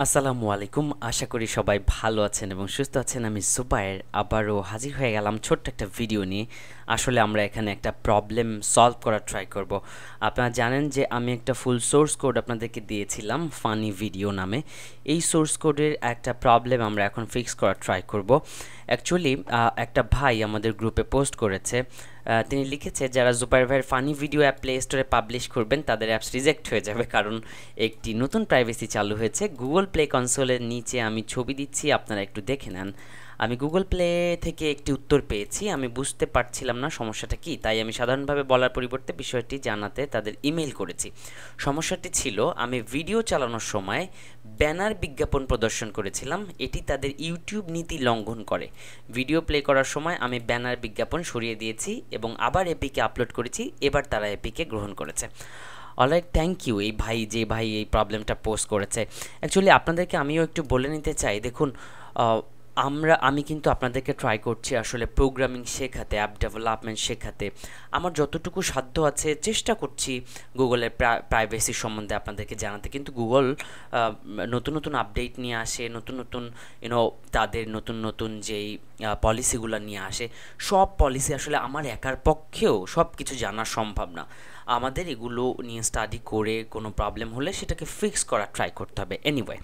আসসালামু আলাইকুম। আশা করি সবাই ভালো আছেন এবং সুস্থ আছেন। আমি জুবায়ের আবারও হাজির হয়ে গেলাম ছোট্ট একটা ভিডিও নিয়ে। আসলে আমরা এখানে একটা প্রবলেম সলভ করার ট্রাই করব। আপনারা জানেন যে আমি একটা ফুল সোর্স কোড আপনাদেরকে দিয়েছিলাম ফানি ভিডিও নামে। এই সোর্স কোডের একটা প্রবলেম আমরা এখন ফিক্স করার ট্রাই করব। অ্যাকচুয়ালি একটা ভাই আমাদের গ্রুপে পোস্ট করেছে। তিনি লিখেছে যারা জুবায়ের ভাইয়ের ফানি ভিডিও অ্যাপ প্লে স্টোরে পাবলিশ করবেন তাদের অ্যাপস রিজেক্ট হয়ে যাবে, কারণ একটি নতুন প্রাইভেসি চালু হয়েছে। গুগল প্লে কনসোলের নিচে আমি ছবি দিচ্ছি, আপনারা একটু দেখে নেন। আমি গুগল প্লে থেকে একটি উত্তর পেয়েছি, আমি বুঝতে পারছিলাম না সমস্যাটা কি, তাই আমি সাধারণভাবে বলার পরিবর্তে বিষয়টি জানাতে তাদের ইমেইল করেছি। সমস্যাটি ছিল আমি ভিডিও চালানোর সময় ব্যানার বিজ্ঞাপন প্রদর্শন করেছিলাম, এটি তাদের ইউটিউব নীতি লঙ্ঘন করে। ভিডিও প্লে করার সময় আমি ব্যানার বিজ্ঞাপন সরিয়ে দিয়েছি এবং আবার এপিকে আপলোড করেছি, এবার তারা এপিকে গ্রহণ করেছে। অলরাইট, থ্যাংক ইউ এই ভাই এই প্রবলেমটা পোস্ট করেছে। অ্যাকচুয়ালি আপনাদেরকে আমিও একটু বলে নিতে চাই, দেখুন আমি কিন্তু আপনাদেরকে ট্রাই করছি আসলে প্রোগ্রামিং শেখাতে, অ্যাপ ডেভেলপমেন্ট শেখাতে। আমার যতটুকু সাধ্য আছে চেষ্টা করছি গুগলের প্রাইভেসি সম্বন্ধে আপনাদেরকে জানাতে, কিন্তু গুগল নতুন নতুন আপডেট নিয়ে আসে, নতুন নতুন তাদের নতুন নতুন যেই পলিসিগুলো নিয়ে আসে, সব পলিসি আসলে আমার একার পক্ষেও সব কিছু জানা সম্ভব না। আমাদের এগুলো নিয়ে স্টাডি করে কোনো প্রবলেম হলে সেটাকে ফিক্স করার ট্রাই করতে হবে। এনিওয়ে,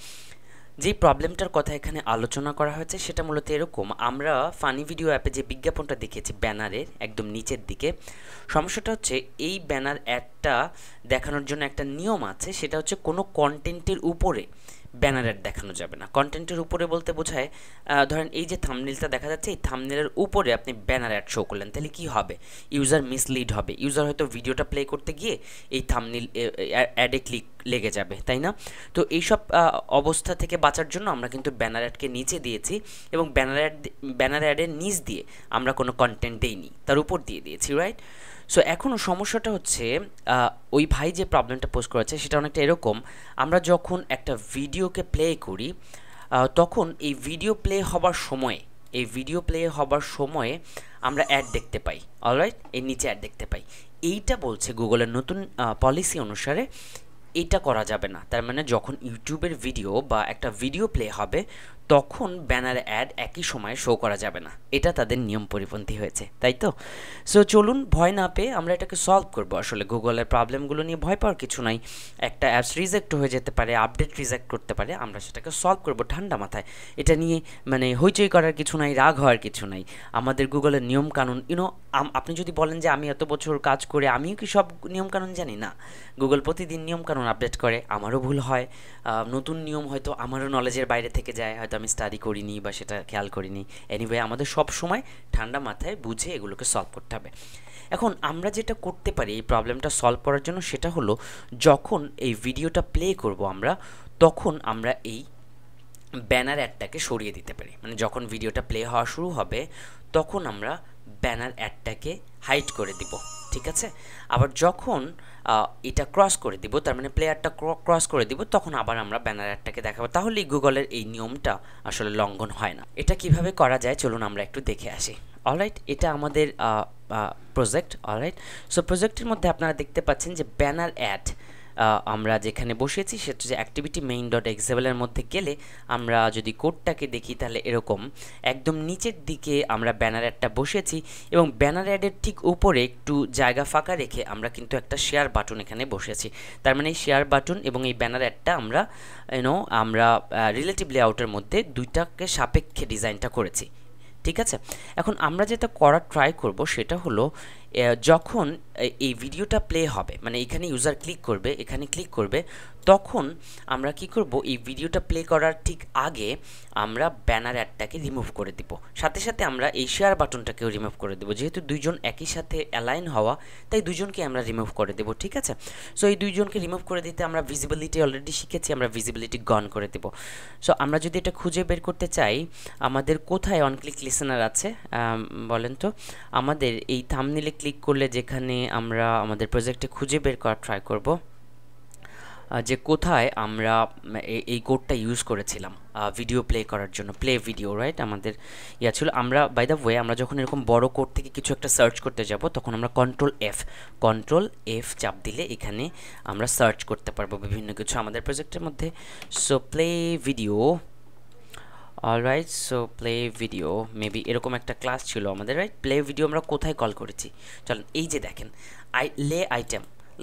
যেই প্রবলেমটার কথা এখানে আলোচনা করা হয়েছে সেটা মূলত এরকম, আমরা ফানি ভিডিও অ্যাপে যে বিজ্ঞাপনটা দেখেছি ব্যানারের একদম নিচের দিকে, সমস্যাটা হচ্ছে এই ব্যানার অ্যাডটা দেখানোর জন্য একটা নিয়ম আছে, সেটা হচ্ছে কোনো কন্টেন্টের উপরে ব্যানার অ্যাড দেখানো যাবে না। কন্টেন্টের উপরে বলতে বোঝায় ধরেন এই যে থাম্বনেলটা দেখা যাচ্ছে, এই থাম্বনেলের উপরে আপনি ব্যানার অ্যাড শো করলেন, তাহলে কি হবে? ইউজার মিসলিড হবে। ইউজার হয়তো ভিডিওটা প্লে করতে গিয়ে এই থাম্বনেল অ্যাডে ক্লিক লেগে যাবে, তাই না? তো এইসব অবস্থা থেকে বাঁচার জন্য আমরা কিন্তু ব্যানার অ্যাডকে নিচে দিয়েছি এবং ব্যানার অ্যাডের নিচ দিয়ে আমরা কোনো কন্টেন্ট দেইনি, তার উপর দিয়ে দিয়েছি, রাইট? সো এখনও সমস্যাটা হচ্ছে ওই ভাই যে প্রবলেমটা পোস্ট করেছে সেটা অনেকটা এরকম, আমরা যখন একটা ভিডিওকে প্লে করি তখন এই ভিডিও প্লে হবার সময়ে আমরা অ্যাড দেখতে পাই, অলরাইট? এর নিচে অ্যাড দেখতে পাই। এইটা বলছে গুগলের নতুন পলিসি অনুসারে এটা করা যাবে না। তার মানে যখন ইউটিউবের ভিডিও বা একটা ভিডিও প্লে হবে তখন ব্যানার অ্যাড একই সময়ে শো করা যাবে না, এটা তাদের নিয়ম পরিপন্থী হয়েছে, তাই তো? সো চলুন ভয় না পেয়ে আমরা এটাকে সলভ করব। আসলে গুগলের প্রবলেমগুলো নিয়ে ভয় পাওয়ার কিছু নাই। একটা অ্যাপস রিজেক্ট হয়ে যেতে পারে, আপডেট রিজেক্ট করতে পারে, আমরা সেটাকে সলভ করব ঠান্ডা মাথায়। এটা নিয়ে মানে হইচই করার কিছু নাই, রাগ হওয়ার কিছু নাই। আমাদের গুগলের নিয়মকানুন আপনি যদি বলেন যে আমি এত বছর কাজ করে আমিও কি সব নিয়মকানুন জানি না? গুগল প্রতিদিন নিয়মকানুন আপডেট করে, আমারও ভুল হয়। নতুন নিয়ম হয়তো আমারও নলেজের বাইরে থেকে যায়, হয়তো আমি স্টাডি করিনি বা সেটা খেয়াল করিনি। এনিওয়ে, আমাদের সব সময় ঠান্ডা মাথায় বুঝে এগুলোকে সলভ করতে হবে। এখন আমরা যেটা করতে পারি এই প্রবলেমটা সলভ করার জন্য, সেটা হলো যখন এই ভিডিওটা প্লে করব আমরা, তখন আমরা এই ব্যানার অ্যাডটাকে সরিয়ে দিতে পারি। মানে যখন ভিডিওটা প্লে হওয়া শুরু হবে তখন আমরা ব্যানার অ্যাডটাকে হাইড করে দিব, ঠিক আছে? আবার যখন এটা ক্রস করে দিব, তার মানে প্লেয়ারটা ক্রস করে দিব, তখন আবার আমরা ব্যানার অ্যাডটাকে দেখাবো। তাহলেই গুগলের এই নিয়মটা আসলে লঙ্ঘন হয় না। এটা কিভাবে করা যায় চলুন আমরা একটু দেখে আসি। অলরাইট, এটা আমাদের প্রজেক্ট। অলরাইট, সো প্রজেক্টের মধ্যে আপনারা দেখতে পাচ্ছেন যে ব্যানার অ্যাড আমরা যেখানে বসিয়েছি সেটা যে অ্যাক্টিভিটি মেইন ডট এক্সাম্পলের মধ্যে গেলে আমরা যদি কোডটাকে দেখি তাহলে এরকম একদম নিচের দিকে আমরা ব্যানার অ্যাডটা বসিয়েছি এবং ব্যানার অ্যাডের ঠিক উপরে একটু জায়গা ফাঁকা রেখে আমরা কিন্তু একটা শেয়ার বাটন এখানে বসিয়েছি। তার মানে এই শেয়ার বাটন এবং এই ব্যানার অ্যাডটা আমরা রিলেটিভ লেআউটের মধ্যে দুইটাকে সাপেক্ষে ডিজাইনটা করেছি, ঠিক আছে? এখন আমরা যেটা করার ট্রাই করব সেটা হলো যখন এই ভিডিওটা প্লে হবে, মানে এখানে ইউজার ক্লিক করবে, এখানে ক্লিক করবে, তখন আমরা কি করব, এই ভিডিওটা প্লে করার ঠিক আগে আমরা ব্যানার অ্যাডটাকে রিমুভ করে দিব। সাথে সাথে আমরা এই শেয়ার বাটনটাকেও রিমুভ করে দেব। যেহেতু দুইজন একই সাথে অ্যালাইন হওয়া, তাই দুইজনকে আমরা রিমুভ করে দেব, ঠিক আছে? সো এই দুইজনকে রিমুভ করে দিতে আমরা ভিজিবিলিটি অলরেডি শিখেছি, আমরা ভিজিবিলিটি গন করে দেব। সো আমরা যদি এটা খুঁজে বের করতে চাই, আমাদের কোথায় অন ক্লিক লিসেনার আছে বলেন তো? আমাদের এই থাম্বনেলে ক্লিক করলে যেখানে আমরা আমাদের প্রজেক্টে খুঁজে বের করার ট্রাই করব, যে কোথায় আমরা এই কোডটা ইউজ করেছিলাম ভিডিও প্লে করার জন্য, প্লে ভিডিও, রাইট? আমাদের ইয়া ছিল, আমরা বাই দ্য ওয়ে আমরা যখন এরকম বড় কোড থেকে কিছু একটা সার্চ করতে যাব তখন আমরা কন্ট্রোল এফ চাপ দিলে এখানে আমরা সার্চ করতে পারবো বিভিন্ন কিছু আমাদের প্রজেক্টের মধ্যে। So play video, alright, so play video maybe এরকম একটা ক্লাস ছিল আমাদের, রাইট? প্লে ভিডিও আমরা কোথায় কল করেছি, চলেন এই যে দেখেন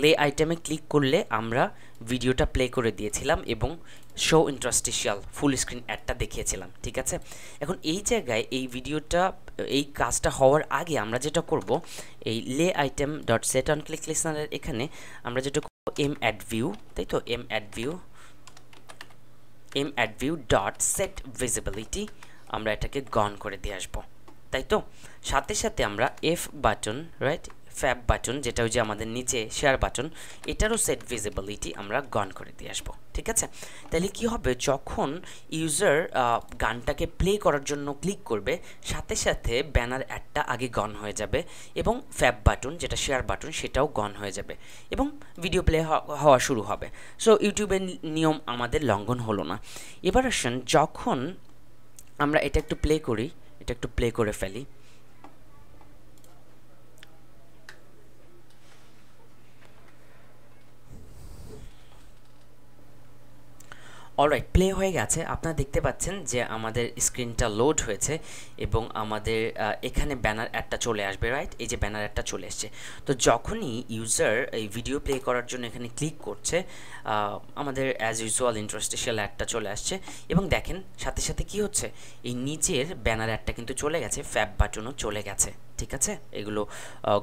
লে আইটেমে ক্লিক করলে আমরা ভিডিওটা প্লে করে দিয়েছিলাম এবং শো ইন্টারস্টিশিয়াল ফুল স্ক্রিন অ্যাডটা দেখিয়েছিলাম, ঠিক আছে? এখন এই জায়গায় এই ভিডিওটা, এই কাজটা হওয়ার আগে আমরা যেটা করব, এই লে item dot set on click লিসনারের এখানে আমরা যেটা করব এম অ্যাড ভিউ, তাই তো? M ad view dot set visibility, আমরা এটাকে গন করে দিয়ে আসবো, তাই তো? সাথে সাথে আমরা F button, right, fab button, যেটা ওই যে আমাদের নিচে শেয়ার বাটন, এটারও সেট ভিজিবিলিটি আমরা গন করে দিয়ে আসবো, ঠিক আছে? তাহলে কি হবে, যখন ইউজার গানটাকে প্লে করার জন্য ক্লিক করবে সাথে সাথে ব্যানার অ্যাডটা আগে গন হয়ে যাবে এবং ফ্যাব বাটন, যেটা শেয়ার বাটন, সেটাও গন হয়ে যাবে এবং ভিডিও প্লে হওয়া শুরু হবে। সো ইউটিউবের নিয়ম আমাদের লঙ্ঘন হলো না। এবার আসেন, যখন আমরা এটা একটু প্লে করে ফেলি, অলরাইট, প্লে হয়ে গেছে। আপনারা দেখতে পাচ্ছেন যে আমাদের স্ক্রিনটা লোড হয়েছে এবং আমাদের এখানে ব্যানার অ্যাডটা চলে আসবে, রাইট? এই যে ব্যানার অ্যাডটা চলে এসছে। তো যখনই ইউজার এই ভিডিও প্লে করার জন্য এখানে ক্লিক করছে, আমাদের অ্যাজ ইউজুয়াল ইন্টারস্টিশিয়াল অ্যাডটা চলে আসছে এবং দেখেন সাথে সাথে কি হচ্ছে, এই নিচের ব্যানার অ্যাডটা কিন্তু চলে গেছে, ফ্যাব বাটনও চলে গেছে, ঠিক আছে? এগুলো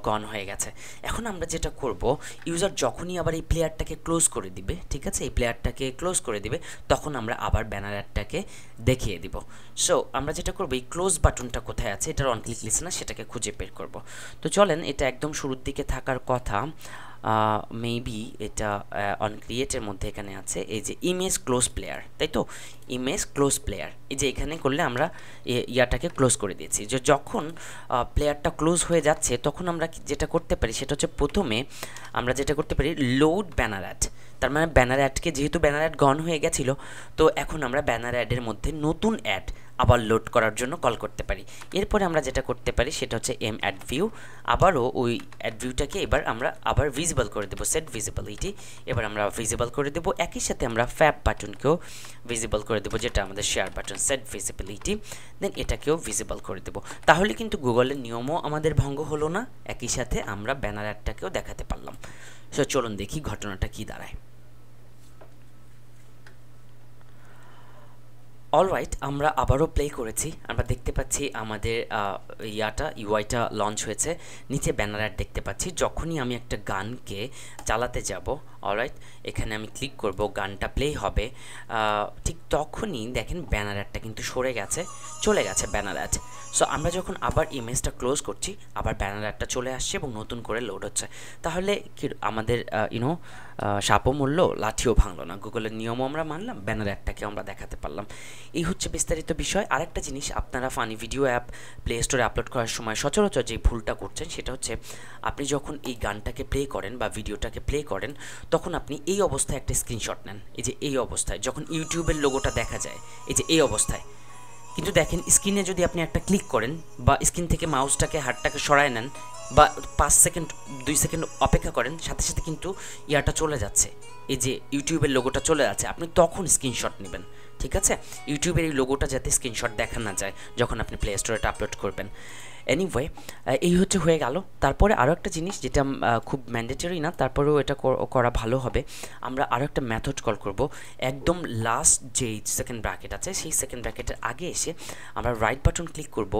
গন হয়ে গেছে। এখন আমরা যেটা করব, ইউজার যখনই আবার এই প্লেয়ারটাকে ক্লোজ করে দিবে, ঠিক আছে? এই প্লেয়ারটাকে ক্লোজ করে দিবে, তখন আমরা আবার ব্যানার অ্যাডটাকে দেখিয়ে দিব। সো আমরা যেটা করব, এই ক্লোজ বাটনটা কোথায় আছে, এটার অন ক্লিক লিসেনার, সেটাকে খুঁজে বের করব। তো চলেন, এটা একদম শুরুর দিকে থাকার কথা, মেবি এটা অন ক্রিয়েটের মধ্যে এখানে আছে, এই যে ইমেজ ক্লোজ প্লেয়ার, তাই তো? ইমেজ ক্লোজ প্লেয়ার, এই যে এখানে করলে আমরা ইয়াটাকে ক্লোজ করে দিয়েছি। যে যখন প্লেয়ারটা ক্লোজ হয়ে যাচ্ছে তখন আমরা যেটা করতে পারি সেটা হচ্ছে, প্রথমে আমরা যেটা করতে পারি, লোড ব্যানার অ্যাড। তার মানে ব্যানার অ্যাডকে, যেহেতু ব্যানার অ্যাড গন হয়ে গেছিলো, তো এখন আমরা ব্যানার অ্যাডের মধ্যে নতুন অ্যাড আবার লোড করার জন্য কল করতে পারি। এরপরে আমরা যেটা করতে পারি সেটা হচ্ছে এম অ্যাড ভিউ, আবারও ওই অ্যাড ভিউটাকে এবার আমরা আবার ভিজিবল করে দেবো, সেট ভিজিবিলিটি, এবার আমরা ভিজিবল করে দেবো। একই সাথে আমরা ফ্যাব বাটনকেও ভিজিবল করে দেবো, যেটা আমাদের শেয়ার বাটন, সেট ভিজিবিলিটি, দেন এটাকেও ভিজিবল করে দেবো। তাহলে কিন্তু গুগলের নিয়মও আমাদের ভঙ্গ হলো না, একই সাথে আমরা ব্যানার অ্যাডটাকেও দেখাতে পারলাম। সো চলুন দেখি ঘটনাটা কি দাঁড়ায়। অলরাইট, আমরা আবারও প্লে করেছি, আমরা দেখতে পাচ্ছি আমাদের ইউআইটা লঞ্চ হয়েছে, নিচে ব্যানার অ্যাড দেখতে পাচ্ছি। যখনই আমি একটা গানকে চালাতে যাব, অলরাইট, এখানে আমি ক্লিক করব, গানটা প্লে হবে, ঠিক তখনই দেখেন ব্যানার অ্যাডটা কিন্তু সরে গেছে, চলে গেছে ব্যানার অ্যাড। সো আমরা যখন আবার ইমেজটা ক্লোজ করছি, আবার ব্যানার অ্যাডটা চলে আসছে এবং নতুন করে লোড হচ্ছে। তাহলে কি আমাদের সাপও মূল্য, লাঠিও ভাঙলো না, গুগলের নিয়মও আমরা মানলাম, ব্যানার অ্যাডটাকে আমরা দেখাতে পারলাম। এই হচ্ছে বিস্তারিত বিষয়। আরেকটা জিনিস, আপনারা ফানি ভিডিও অ্যাপ প্লে স্টোরে আপলোড করার সময় সচরাচর যে ভুলটা করছেন সেটা হচ্ছে, আপনি যখন এই গানটাকে প্লে করেন বা ভিডিওটাকে প্লে করেন, তখন আপনি এই অবস্থায় একটা স্ক্রিনশট নেন, এই যে এই অবস্থায়, যখন ইউটিউবের লোগোটা দেখা যায়, এই যে এই অবস্থায়। কিন্তু দেখেন, স্ক্রিনে যদি আপনি একটা ক্লিক করেন বা স্ক্রিন থেকে মাউসটাকে, হাতটাকে সরায় নেন বা 5 সেকেন্ড 2 সেকেন্ড অপেক্ষা করেন, সাথে সাথে কিন্তু ইয়াটা চলে যাচ্ছে, এই যে ইউটিউবের লোগোটা চলে যাচ্ছে, আপনি তখন স্ক্রিনশট নেবেন, ঠিক আছে? ইউটিউবের এই লোগোটা যাতে স্ক্রিনশট দেখা না যায় যখন আপনি প্লে স্টোরে এটা আপলোড করবেন। এনিওয়ে, এই হচ্ছে হয়ে গেল। তারপরে আরও একটা জিনিস, যেটা খুব ম্যান্ডেটরি না, তারপরেও এটা করা ভালো হবে, আমরা আরও একটা মেথড কল করব। একদম লাস্ট যে সেকেন্ড ব্র্যাকেট আছে, সেই সেকেন্ড ব্র্যাকেটের আগে এসে আমরা রাইট বাটন ক্লিক করব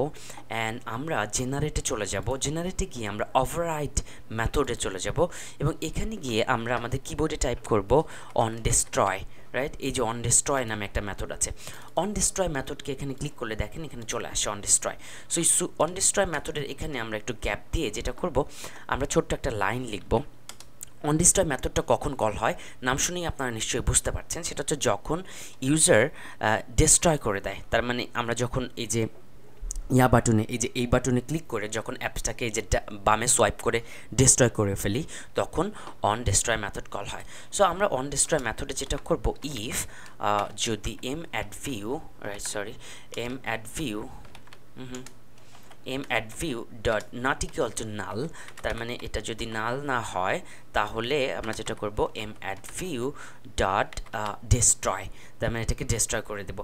অ্যান্ড আমরা জেনারেটে চলে যাব। জেনারেটে গিয়ে আমরা ওভাররাইট মেথডে চলে যাব এবং এখানে গিয়ে আমরা আমাদের কিবোর্ডে টাইপ করব অন ডিস্ট্রয়, রাইট? এই যে অন ডিস্ট্রয় নামে একটা মেথড আছে, অন ডিস্ট্রয় মেথডকে এখানে ক্লিক করলে দেখেন এখানে চলে আসে অন ডিস্ট্রয়। সো এই অন ডিস্ট্রয় মেথডের এখানে আমরা একটু গ্যাপ দিয়ে যেটা করব, আমরা ছোট্ট একটা লাইন লিখব। অন ডিস্ট্রয় মেথডটা কখন কল হয়, নাম শুনেই আপনারা নিশ্চয়ই বুঝতে পারছেন, সেটা হচ্ছে যখন ইউজার ডিস্ট্রয় করে দেয়। তার মানে আমরা যখন এই যে ইয়া বাটনে, এই যে এই বাটনে ক্লিক করে যখন অ্যাপসটাকে এই যে বামে সোয়াইপ করে ডিস্ট্রয় করে ফেলি, তখন অন ডিস্ট্রয় মেথড কল হয়। সো আমরা অন ডিস্ট্রয় মেথডে যেটা করব, ইফ যদি m ad view, right, sorry, m ad view m ad view dot not equal to null, তার মানে এটা যদি নাল না হয় তাহলে আমরা যেটা করব, m ad view dot destroy, তার মানে এটাকে ডিস্ট্রয় করে দেব।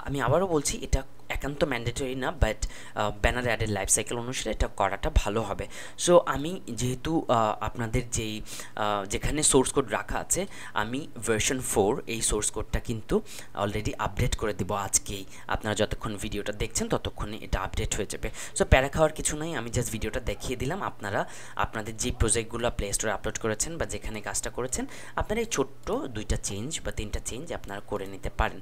আমি আবারও বলছি, এটা একান্ত ম্যান্ডেটরি না, বাট ব্যানার অ্যাডের লাইফ সাইকেল অনুসারে এটা করাটা ভালো হবে। সো আমি যেহেতু আপনাদের যেখানে সোর্স কোড রাখা আছে, আমি ভার্সন 4 এই সোর্স কোডটা কিন্তু অলরেডি আপডেট করে দেবো আজকেই। আপনারা যতক্ষণ ভিডিওটা দেখছেন ততক্ষণে এটা আপডেট হয়ে যাবে। সো প্যারা খাওয়ার কিছু নাই, আমি জাস্ট ভিডিওটা দেখিয়ে দিলাম। আপনারা আপনাদের যে প্রজেক্টগুলো প্লে স্টোরে আপলোড করেছেন বা যেখানে কাজটা করেছেন, আপনারা এই ছোট্ট 2টা চেঞ্জ বা 3টা চেঞ্জ আপনারা করে নিতে পারেন।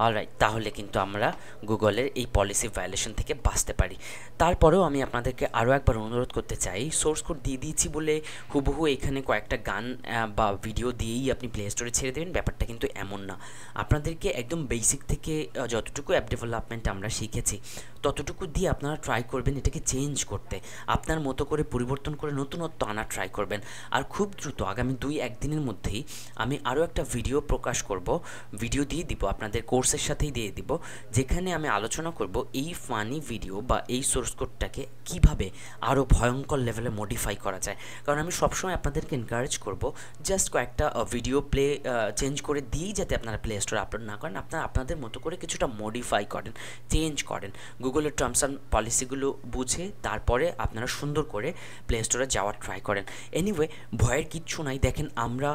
অলরাইট, তাহলে কিন্তু আমরা গুগলের এই পলিসি ভায়োলেশন থেকে বাঁচতে পারি। তারপরেও আমি আপনাদেরকে আরও একবার অনুরোধ করতে চাই, সোর্স কোড দিয়ে দিয়েছি বলে হুবহু এখানে কয়েকটা গান বা ভিডিও দিয়েই আপনি প্লে স্টোরে ছেড়ে দেবেন, ব্যাপারটা কিন্তু এমন না। আপনাদেরকে একদম বেসিক থেকে যতটুকু অ্যাপ ডেভেলপমেন্ট আমরা শিখেছি ততটুকু দিয়ে আপনারা ট্রাই করবেন এটাকে চেঞ্জ করতে, আপনার মতো করে পরিবর্তন করে নতুনত্ব আনার ট্রাই করবেন। আর খুব দ্রুত আগামী 2-1 দিনের মধ্যেই আমি আরও একটা ভিডিও প্রকাশ করব, ভিডিও দিয়ে দিব, আপনাদের কোর্সের সাথেই দিয়ে দিব, যেখানে আমি আলোচনা করব এই ফানি ভিডিও বা এই সোর্স কোডটাকে কীভাবে আরও ভয়ঙ্কর লেভেলে মডিফাই করা যায়। কারণ আমি সবসময় আপনাদেরকে এনকারেজ করব, জাস্ট কয়েকটা ভিডিও চেঞ্জ করে দিয়েই যাতে আপনারা প্লে স্টোরে আপলোড না করেন, আপনারা আপনাদের মতো করে কিছুটা মডিফাই করেন, চেঞ্জ করেন, গুগলের টার্মস অ্যান্ড পলিসিগুলো বুঝে তারপরে আপনারা সুন্দর করে প্লে স্টোরে যাওয়ার ট্রাই করেন। এনিওয়ে, ভয়ের কিচ্ছু নাই। দেখেন, আমরা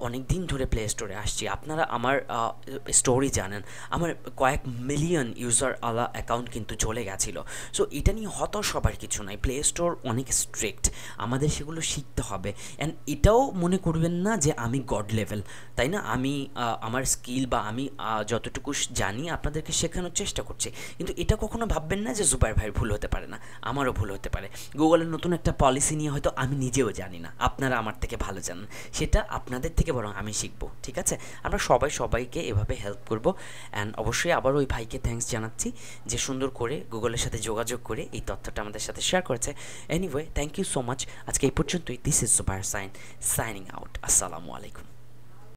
অনেক দিন ধরে প্লে স্টোরে আসছি, আপনারা আমার স্টোরি জানেন, আমার কয়েক মিলিয়ন ইউজার আলা অ্যাকাউন্ট কিন্তু চলে গেছিলো। সো এটা নিয়ে হতাশ হবার কিছু নাই, প্লে স্টোর অনেক স্ট্রিক্ট, আমাদের সেগুলো শিখতে হবে। অ্যান্ড এটাও মনে করবেন না যে আমি গড লেভেল, তাই না? আমি আমার স্কিল বা আমি যতটুকু জানি আপনাদেরকে শেখানোর চেষ্টা করছি, কিন্তু এটা কখনো ভাববেন না যে জুবাইর ভাইয়ের ভুল হতে পারে না, আমারও ভুল হতে পারে। গুগলের নতুন একটা পলিসি নিয়ে হয়তো আমি নিজেও জানি না, আপনারা আমার থেকে ভালো জানেন, সেটা আপনাদের থেকে বরং আমি শিখবো। ঠিক আছে, আমরা সবাইকে এভাবে হেল্প করবো। অ্যান্ড অবশ্যই আবার ওই ভাইকে থ্যাঙ্কস জানাচ্ছি যে সুন্দর করে গুগলের সাথে যোগাযোগ করে এই তথ্যটা আমাদের সাথে শেয়ার করেছে। Anyway, thank you so much. আজকে এই পর্যন্তই। This is Zubair signing out. আসসালামু আলাইকুম।